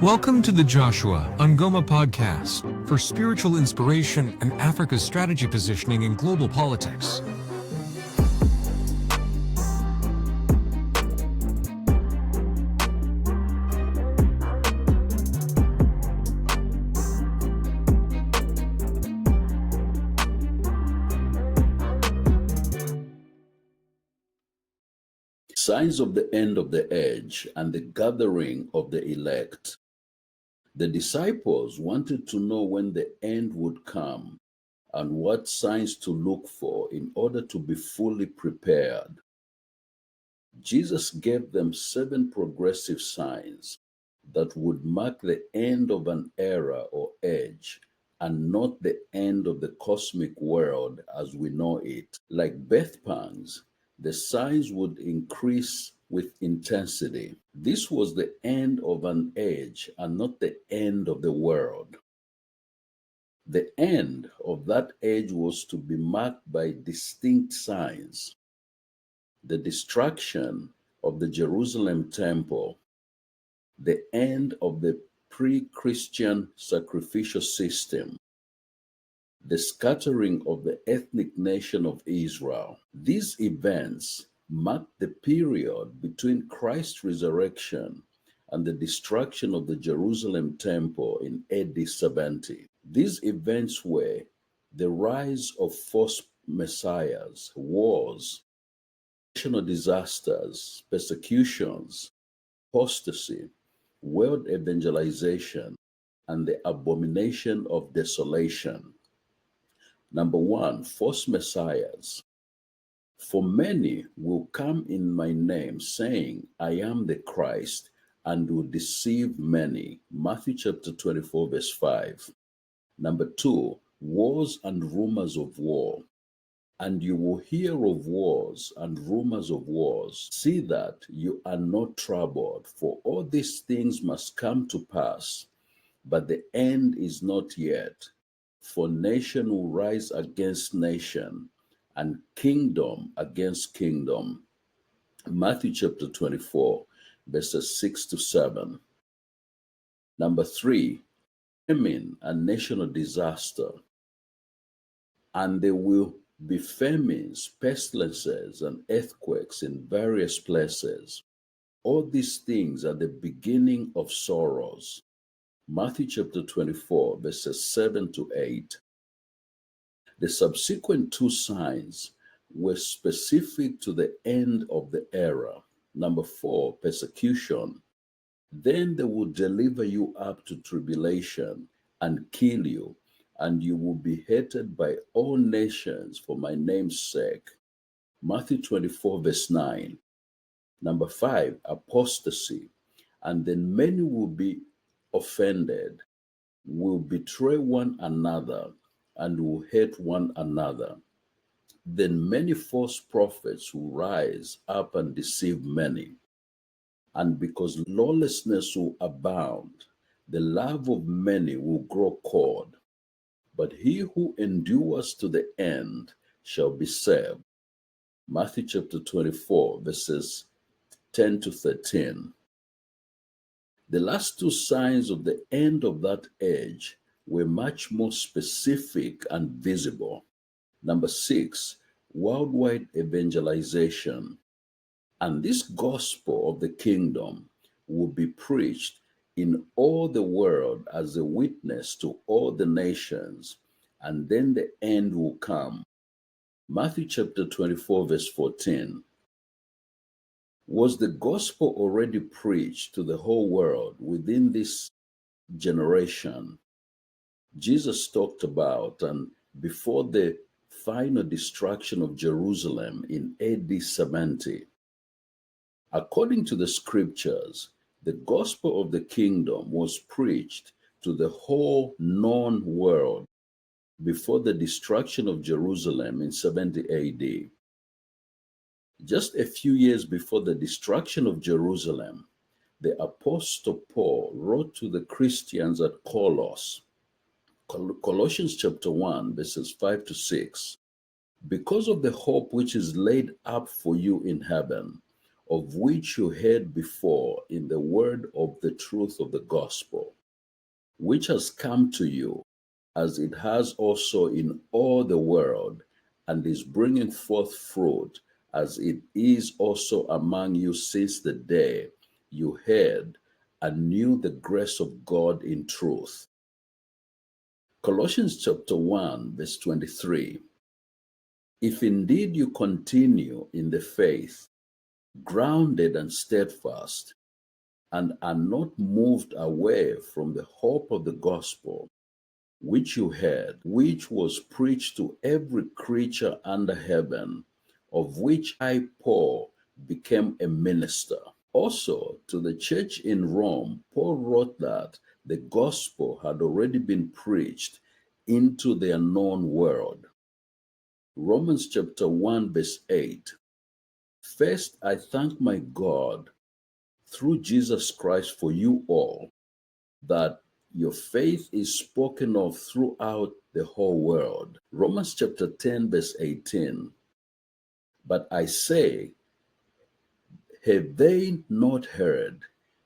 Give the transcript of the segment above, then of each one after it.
Welcome to the Joshua Ngoma podcast for spiritual inspiration and Africa's strategy positioning in global politics. Signs of the end of the age and the gathering of the elect. The disciples wanted to know when the end would come and what signs to look for in order to be fully prepared. Jesus gave them 7 progressive signs that would mark the end of an era or age and not the end of the cosmic world as we know it. Like birth pangs, the signs would increase with intensity. This was the end of an age and not the end of the world. The end of that age was to be marked by distinct signs: the destruction of the Jerusalem temple, the end of the pre-Christian sacrificial system, the scattering of the ethnic nation of Israel. These events marked the period between Christ's resurrection and the destruction of the Jerusalem temple in AD 70. These events were the rise of false messiahs, wars, national disasters, persecutions, apostasy, world evangelization, and the abomination of desolation. Number 1, false messiahs. For many will come in my name, saying, I am the Christ, and will deceive many. Matthew chapter 24, verse 5. Number 2, wars and rumors of war. And you will hear of wars and rumors of wars. See that you are not troubled, for all these things must come to pass, but the end is not yet. For nation will rise against nation, and kingdom against kingdom. Matthew chapter 24, verses 6 to 7. Number 3, famine and national disaster. And there will be famines, pestilences, and earthquakes in various places. All these things are the beginning of sorrows. Matthew chapter 24, verses 7 to 8. The subsequent 2 signs were specific to the end of the era. Number 4, persecution. Then they will deliver you up to tribulation and kill you, and you will be hated by all nations for my name's sake. Matthew 24, verse 9. Number 5, apostasy. And then many will be offended, will betray one another, and will hate one another. Then many false prophets will rise up and deceive many. And because lawlessness will abound, the love of many will grow cold. But he who endures to the end shall be saved. Matthew chapter 24, verses 10 to 13. The last 2 signs of the end of that age were much more specific and visible. Number 6, worldwide evangelization. And this gospel of the kingdom will be preached in all the world as a witness to all the nations, and then the end will come. Matthew chapter 24, verse 14. Was the gospel already preached to the whole world within this generation? Jesus talked about and before the final destruction of Jerusalem in AD 70. According to the scriptures, the gospel of the kingdom was preached to the whole known world before the destruction of Jerusalem in 70 AD. Just a few years before the destruction of Jerusalem, the Apostle Paul wrote to the Christians at Colossians chapter 1, verses 5 to 6. Because of the hope which is laid up for you in heaven, of which you heard before in the word of the truth of the gospel, which has come to you, as it has also in all the world, and is bringing forth fruit, as it is also among you since the day you heard and knew the grace of God in truth. Colossians chapter 1, verse 23. If indeed you continue in the faith, grounded and steadfast, and are not moved away from the hope of the gospel, which you heard, which was preached to every creature under heaven, of which I, Paul, became a minister. Also, to the church in Rome, Paul wrote that the gospel had already been preached into the unknown world. Romans chapter 1, verse 8. First, I thank my God through Jesus Christ for you all, that your faith is spoken of throughout the whole world. Romans chapter 10, verse 18. But I say, have they not heard?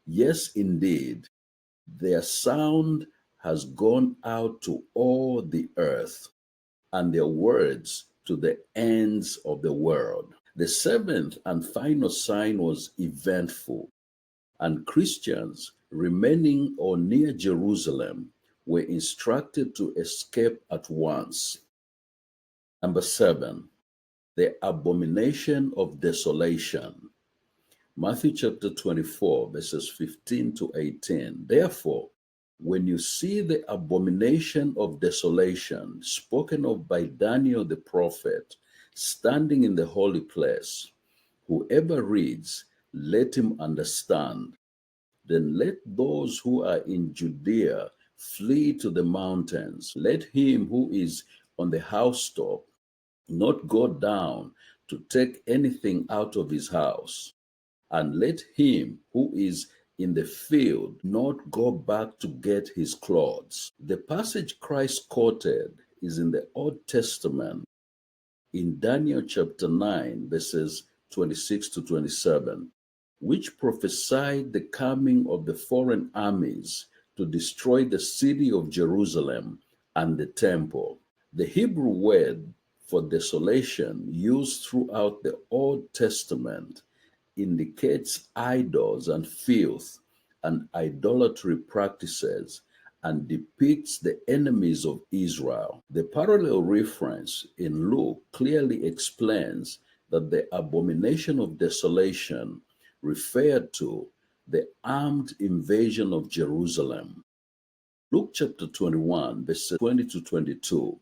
Yes, indeed, their sound has gone out to all the earth, and their words to the ends of the world. The seventh and final sign was eventful, and Christians remaining or near Jerusalem were instructed to escape at once. Number 7, the abomination of desolation. Matthew chapter 24, verses 15 to 18. Therefore, when you see the abomination of desolation spoken of by Daniel the prophet standing in the holy place, whoever reads, let him understand. Then let those who are in Judea flee to the mountains. Let him who is on the housetop not go down to take anything out of his house. And let him who is in the field not go back to get his clothes. The passage Christ quoted is in the Old Testament in Daniel chapter 9, verses 26 to 27, which prophesied the coming of the foreign armies to destroy the city of Jerusalem and the temple. The Hebrew word for desolation used throughout the Old Testament indicates idols and filth and idolatry practices and depicts the enemies of Israel. The parallel reference in Luke clearly explains that the abomination of desolation referred to the armed invasion of Jerusalem. Luke chapter 21, verses 20 to 22.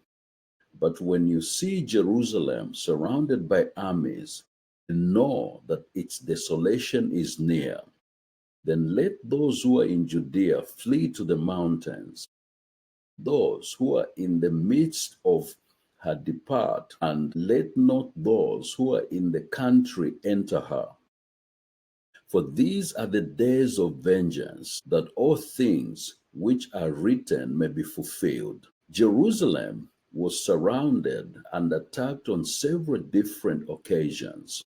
But when you see Jerusalem surrounded by armies, know that its desolation is near. Then let those who are in Judea flee to the mountains. Those who are in the midst of her depart, and let not those who are in the country enter her. For these are the days of vengeance, that all things which are written may be fulfilled. Jerusalem was surrounded and attacked on several different occasions.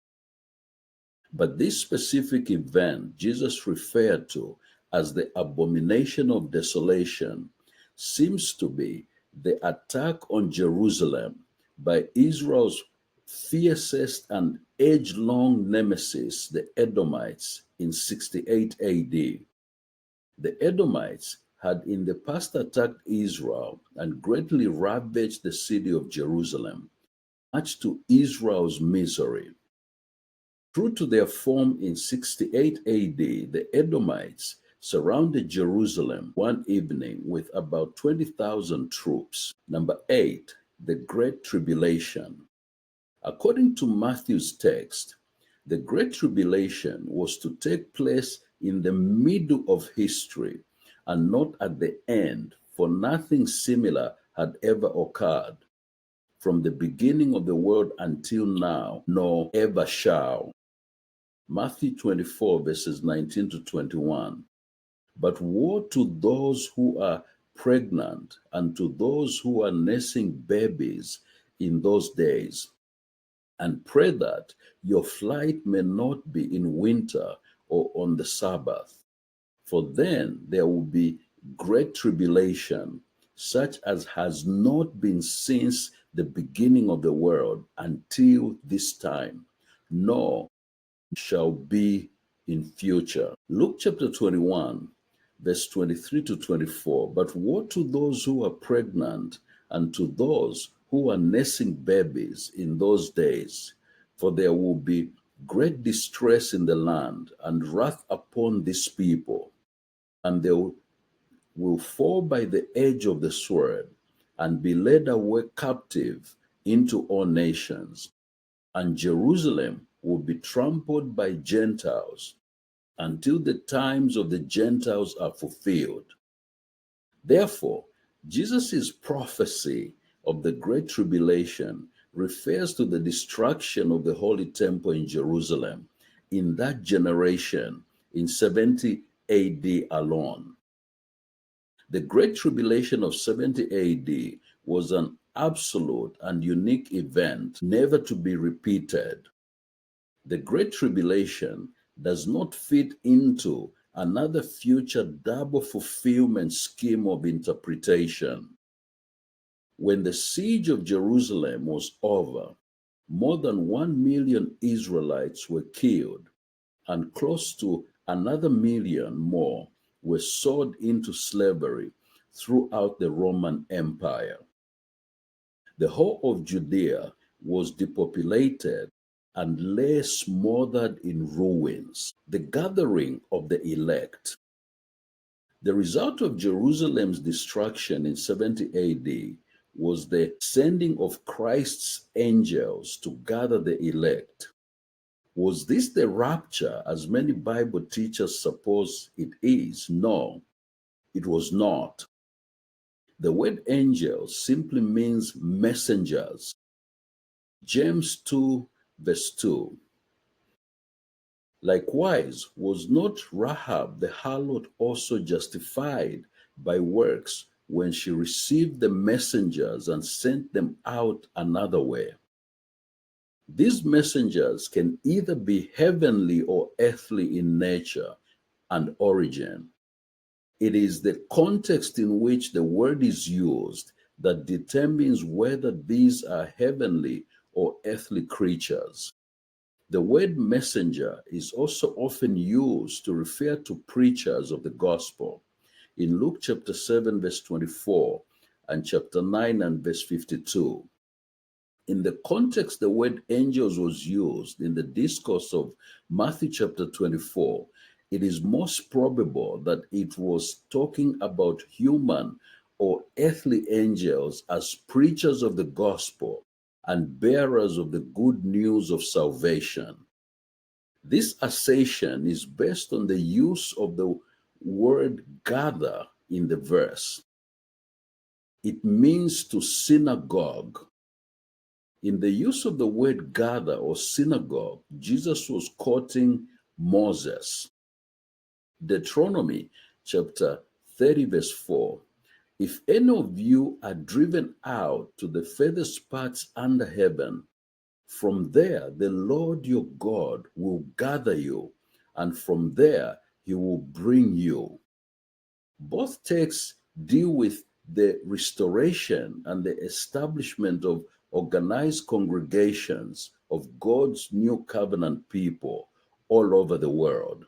But this specific event Jesus referred to as the abomination of desolation seems to be the attack on Jerusalem by Israel's fiercest and age-long nemesis, the Edomites, in 68 AD. The Edomites had in the past attacked Israel and greatly ravaged the city of Jerusalem, much to Israel's misery. True to their form in 68 AD, the Edomites surrounded Jerusalem one evening with about 20,000 troops. Number 8, the Great Tribulation. According to Matthew's text, the Great Tribulation was to take place in the middle of history and not at the end, for nothing similar had ever occurred from the beginning of the world until now, nor ever shall. Matthew 24, verses 19 to 21. But woe to those who are pregnant and to those who are nursing babies in those days, and pray that your flight may not be in winter or on the Sabbath, for then there will be great tribulation, such as has not been since the beginning of the world until this time, nor shall be in future. Luke chapter 21, verse 23 to 24. But woe to those who are pregnant and to those who are nursing babies in those days, for there will be great distress in the land and wrath upon these people, and they will fall by the edge of the sword and be led away captive into all nations. And Jerusalem will be trampled by Gentiles until the times of the Gentiles are fulfilled. Therefore, Jesus' prophecy of the Great Tribulation refers to the destruction of the Holy Temple in Jerusalem in that generation in 70 AD alone. The Great Tribulation of 70 AD was an absolute and unique event, never to be repeated. The Great Tribulation does not fit into another future double fulfillment scheme of interpretation. When the siege of Jerusalem was over, more than 1 million Israelites were killed, and close to another million more were sold into slavery throughout the Roman Empire. The whole of Judea was depopulated and lay smothered in ruins. The gathering of the elect. The result of Jerusalem's destruction in 70 AD was the sending of Christ's angels to gather the elect. Was this the rapture, as many Bible teachers suppose it is? No, it was not. The word angels simply means messengers. James 2, verse 2. Likewise, was not Rahab the harlot also justified by works when she received the messengers and sent them out another way? These messengers can either be heavenly or earthly in nature and origin. It is the context in which the word is used that determines whether these are heavenly or earthly creatures. The word messenger is also often used to refer to preachers of the gospel. In Luke chapter 7, verse 24, and chapter 9 and verse 52. In the context the word angels was used in the discourse of Matthew chapter 24, it is most probable that it was talking about human or earthly angels as preachers of the gospel and bearers of the good news of salvation. This assertion is based on the use of the word gather in the verse. It means to synagogue. In the use of the word gather or synagogue, Jesus was quoting Moses. Deuteronomy chapter 30, verse 4. If any of you are driven out to the furthest parts under heaven, from there the Lord your God will gather you, and from there he will bring you. Both texts deal with the restoration and the establishment of organized congregations of God's new covenant people all over the world.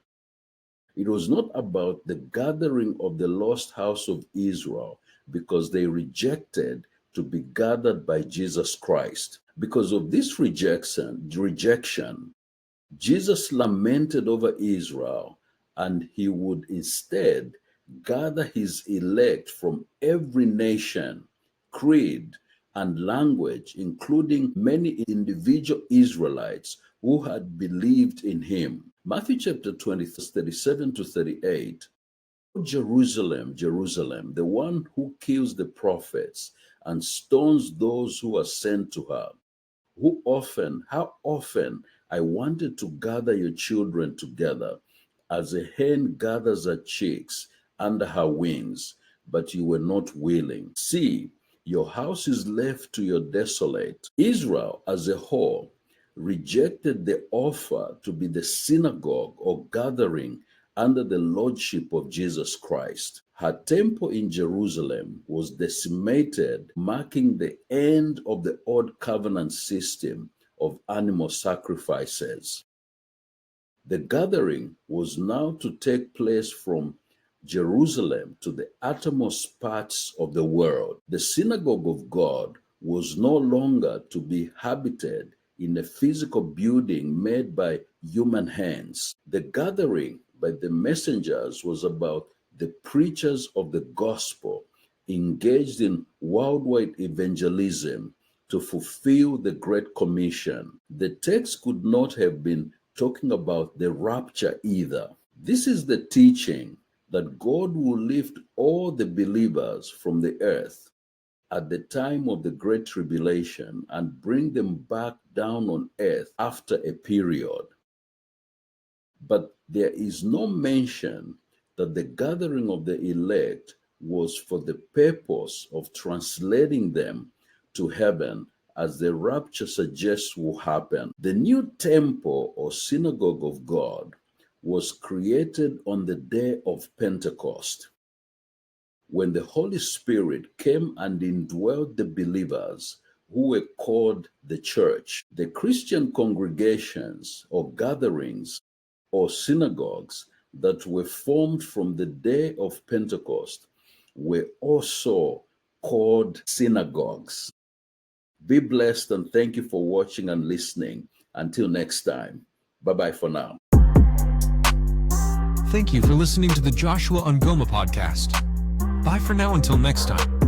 It was not about the gathering of the lost house of Israel because they rejected to be gathered by Jesus Christ. Because of this rejection, Jesus lamented over Israel, and he would instead gather his elect from every nation, creed, and language, including many individual Israelites who had believed in him. Matthew chapter 20, 37 to 38. Jerusalem, Jerusalem, the one who kills the prophets and stones those who are sent to her. How often I wanted to gather your children together as a hen gathers her chicks under her wings, but you were not willing. See, your house is left to your desolate. Israel as a whole rejected the offer to be the synagogue or gathering under the lordship of Jesus Christ. Her temple in Jerusalem was decimated, marking the end of the old covenant system of animal sacrifices. The gathering was now to take place from Jerusalem to the uttermost parts of the world. The synagogue of God was no longer to be habited in a physical building made by human hands. The gathering by the messengers was about the preachers of the gospel engaged in worldwide evangelism to fulfill the Great Commission. The text could not have been talking about the rapture either. This is the teaching that God will lift all the believers from the earth at the time of the Great Tribulation and bring them back down on earth after a period. But there is no mention that the gathering of the elect was for the purpose of translating them to heaven, as the rapture suggests will happen. The new temple or synagogue of God was created on the day of Pentecost, when the Holy Spirit came and indwelt the believers who were called the church. The Christian congregations or gatherings or synagogues that were formed from the day of Pentecost were also called synagogues. Be blessed and thank you for watching and listening. Until next time, bye-bye for now. Thank you for listening to the Joshua Ungoma podcast. Bye for now until next time.